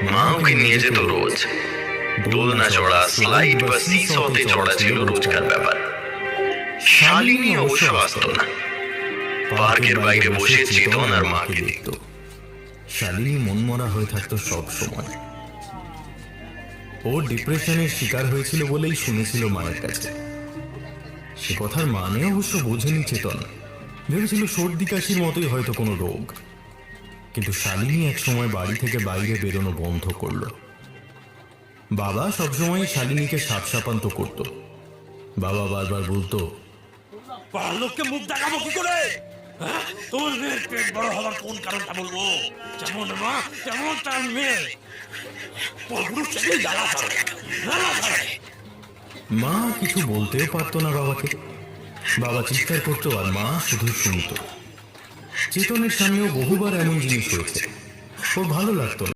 মা ওকে নিয়ে যেত রোজ। দোলনা চড়া, স্লাইড বা সিসতে চড়া ছিল রোজকার ব্যাপার। শালিনী অবশ্য আসত না। পার্কের বাইরে বসে চেতন আর মাকে দেখত। শালিনী মনমরা হয়ে থাকতো সব সময়। ও ডিপ্রেশনের শিকার হয়েছিল বলেই শুনেছিল মায়ের কাছে। সে কথার মানে অবশ্য বোঝেনি চেতন। ভেবেছিল সর্দি কাশির মতোই হয়তো কোনো রোগ। কিন্তু শালিনী এক সময় বাড়ি থেকে বাইরে বেরোনো বন্ধ করলো। বাবা সবসময় শালিনীকে সাপসাপান্ত করত। বাবা বারবার বলতো, লোককে মুখ দেখাবো কি করে? তোমার মেয়ের পেট বড় হওয়ার কোন কারণটা বলবো? যেমন মা তেমন তার মেয়ে। মা কিছু বলতেও পারতো না বাবাকে। বাবা চিৎকার করতো আর মা শুধু শুনত। চেতনের সামনেও বহুবার এমন জিনিস হয়েছে। ওর ভালো লাগতো না।